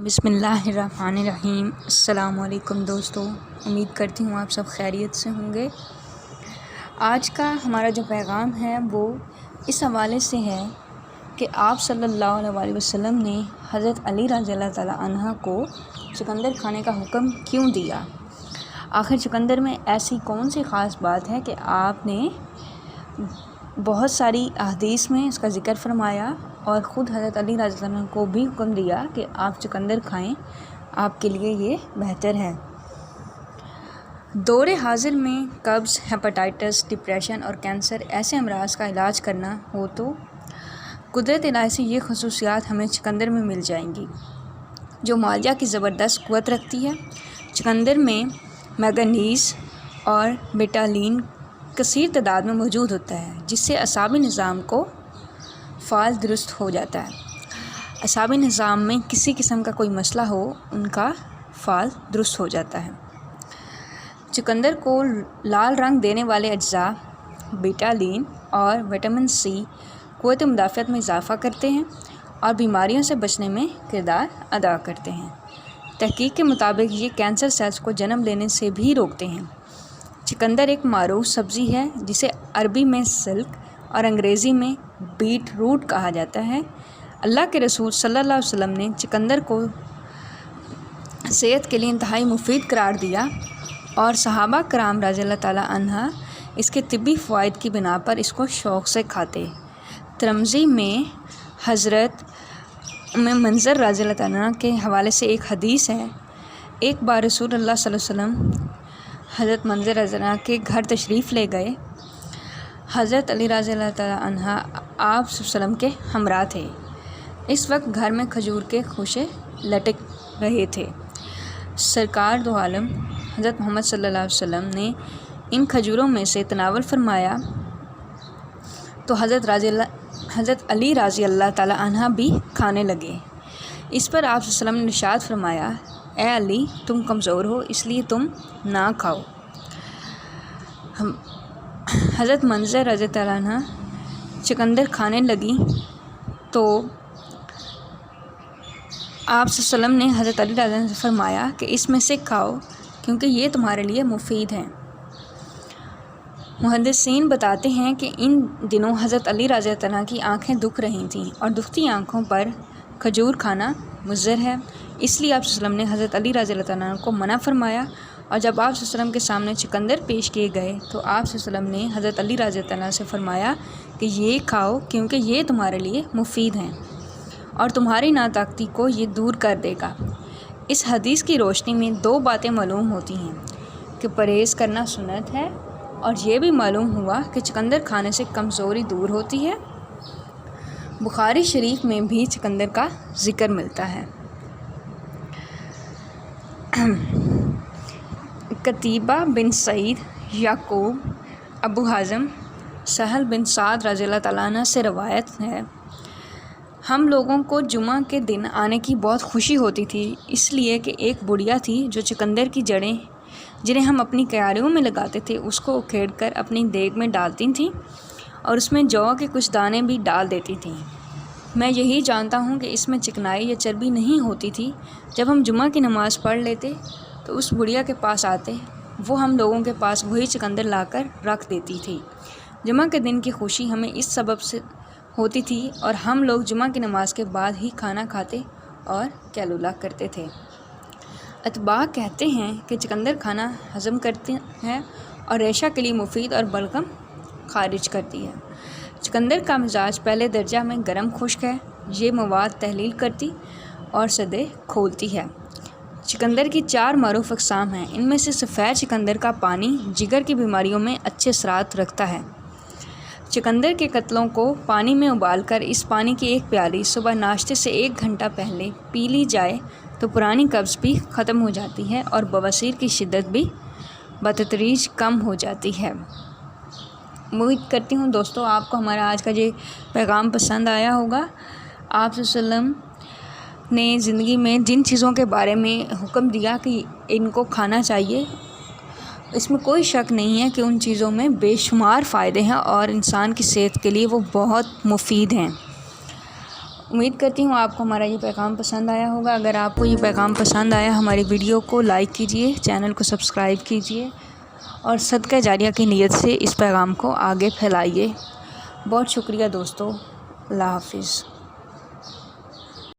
بسم اللہ الرحمن الرحیم۔ السلام علیکم دوستو، امید کرتی ہوں آپ سب خیریت سے ہوں گے۔ آج کا ہمارا جو پیغام ہے وہ اس حوالے سے ہے کہ آپ صلی اللہ علیہ وسلم نے حضرت علی رضی اللہ تعالیٰ عنہ کو چقندر کھانے کا حکم کیوں دیا۔ آخر چقندر میں ایسی کون سی خاص بات ہے کہ آپ نے بہت ساری احادیث میں اس کا ذکر فرمایا اور خود حضرت علی رضی اللہ عنہ کو بھی حکم دیا کہ آپ چقندر کھائیں، آپ کے لیے یہ بہتر ہے۔ دور حاضر میں قبض، ہیپاٹائٹس، ڈپریشن اور کینسر ایسے امراض کا علاج کرنا ہو تو قدرت الہی سے یہ خصوصیات ہمیں چقندر میں مل جائیں گی، جو معالجہ کی زبردست قوت رکھتی ہے۔ چقندر میں مینگنیز اور بیٹالین کثیر تعداد میں موجود ہوتا ہے، جس سے اعصابی نظام کو فعال درست ہو جاتا ہے۔ اعصابی نظام میں کسی قسم کا کوئی مسئلہ ہو، ان کا فعال درست ہو جاتا ہے۔ چقندر کو لال رنگ دینے والے اجزاء بیٹالین اور وٹامن سی قوت مدافعت میں اضافہ کرتے ہیں اور بیماریوں سے بچنے میں کردار ادا کرتے ہیں۔ تحقیق کے مطابق یہ کینسر سیلز کو جنم لینے سے بھی روکتے ہیں۔ چقندر ایک معروف سبزی ہے جسے عربی میں سلک اور انگریزی میں بیٹ روٹ کہا جاتا ہے۔ اللہ کے رسول صلی اللہ علیہ وسلم نے چقندر کو صحت کے لیے انتہائی مفید قرار دیا اور صحابہ کرام رضی اللہ تعالیٰ عنہ اس کے طبی فوائد کی بنا پر اس کو شوق سے کھاتے۔ ترمذی میں حضرت منظر رضی اللہ تعالیٰ عنہ کے حوالے سے ایک حدیث ہے۔ ایک بار رسول اللہ صلی اللہ علیہ وسلم حضرت منظر رضی اللہ عنہ کے گھر تشریف لے گئے۔ حضرت علی رضی اللہ تعالیٰ عنہ آپ صلی اللہ علیہ وسلم کے ہمراہ تھے۔ اس وقت گھر میں کھجور کے خوشے لٹک رہے تھے۔ سرکار دو عالم حضرت محمد صلی اللہ علیہ وسلم نے ان کھجوروں میں سے تناول فرمایا تو حضرت علی رضی اللہ تعالیٰ عنہ بھی کھانے لگے۔ اس پر آپ صلی اللہ علیہ وسلم نے ارشاد فرمایا، اے علی، تم کمزور ہو اس لیے تم نہ کھاؤ۔ حضرت منظر رضی اللہ عنہ چقندر کھانے لگیں تو آپ صلی اللہ علیہ وسلم نے حضرت علی رضی اللہ عنہ سے فرمایا کہ اس میں سے کھاؤ کیونکہ یہ تمہارے لیے مفید ہیں۔ محدثین بتاتے ہیں کہ ان دنوں حضرت علی رضی اللہ عنہ کی آنکھیں دکھ رہی تھیں اور دکھتی آنکھوں پر کھجور کھانا مضر ہے، اس لیے آپ صلی اللہ علیہ وسلم نے حضرت علی رضی اللہ عنہ کو منع فرمایا، اور جب آپ صلی اللہ علیہ وسلم کے سامنے چقندر پیش کیے گئے تو آپ صلی اللہ علیہ وسلم نے حضرت علی رضی اللہ عنہ سے فرمایا کہ یہ کھاؤ کیونکہ یہ تمہارے لیے مفید ہیں اور تمہاری ناطاقتی کو یہ دور کر دے گا۔ اس حدیث کی روشنی میں دو باتیں معلوم ہوتی ہیں کہ پرہیز کرنا سنت ہے، اور یہ بھی معلوم ہوا کہ چقندر کھانے سے کمزوری دور ہوتی ہے۔ بخاری شریف میں بھی چقندر کا ذکر ملتا ہے۔ قتیبہ بن سعید، یعقوب، ابو حازم، سہل بن سعد رضی اللہ تعالیٰ عنہ سے روایت ہے، ہم لوگوں کو جمعہ کے دن آنے کی بہت خوشی ہوتی تھی، اس لیے کہ ایک بڑھیا تھی جو چقندر کی جڑیں جنہیں ہم اپنی کیاریوں میں لگاتے تھے اس کو اکھیڑ کر اپنی دیگ میں ڈالتی تھیں اور اس میں جو کے کچھ دانے بھی ڈال دیتی تھیں۔ میں یہی جانتا ہوں کہ اس میں چکنائی یا چربی نہیں ہوتی تھی۔ جب ہم جمعہ کی نماز پڑھ لیتے تو اس بڑھیا کے پاس آتے، وہ ہم لوگوں کے پاس وہی چقندر لا کر رکھ دیتی تھی۔ جمعہ کے دن کی خوشی ہمیں اس سبب سے ہوتی تھی اور ہم لوگ جمعہ کی نماز کے بعد ہی کھانا کھاتے اور کیلولا کرتے تھے۔ اتباع کہتے ہیں کہ چقندر کھانا ہضم کرتے ہیں اور ریشہ کے لیے مفید اور بلغم خارج کرتی ہے۔ چقندر کا مزاج پہلے درجہ میں گرم خشک ہے، یہ مواد تحلیل کرتی اور سدے کھولتی ہے۔ چقندر کی 4 معروف اقسام ہیں، ان میں سے سفید چقندر کا پانی جگر کی بیماریوں میں اچھے اثرات رکھتا ہے۔ چقندر کے قطلوں کو پانی میں ابال کر اس پانی کی ایک پیالی صبح ناشتے سے 1 گھنٹہ پہلے پی لی جائے تو پرانی قبض بھی ختم ہو جاتی ہے اور بواسیر کی شدت بھی بتدریج کم ہو جاتی ہے۔ امید کرتی ہوں دوستو آپ کو ہمارا آج کا یہ پیغام پسند آیا ہوگا۔ آپ صلی اللہ علیہ وسلم نے زندگی میں جن چیزوں کے بارے میں حکم دیا کہ ان کو کھانا چاہیے، اس میں کوئی شک نہیں ہے کہ ان چیزوں میں بے شمار فائدے ہیں اور انسان کی صحت کے لیے وہ بہت مفید ہیں، امید کرتی ہوں آپ کو ہمارا یہ پیغام پسند آیا ہوگا. اگر آپ کو یہ پیغام پسند آیا ہماری ویڈیو کو لائک کیجیے، چینل کو سبسکرائب کیجیے اور صدقہ جاریہ کی نیت سے اس پیغام کو آگے پھیلائیے. بہت شکریہ دوستو. اللہ حافظ.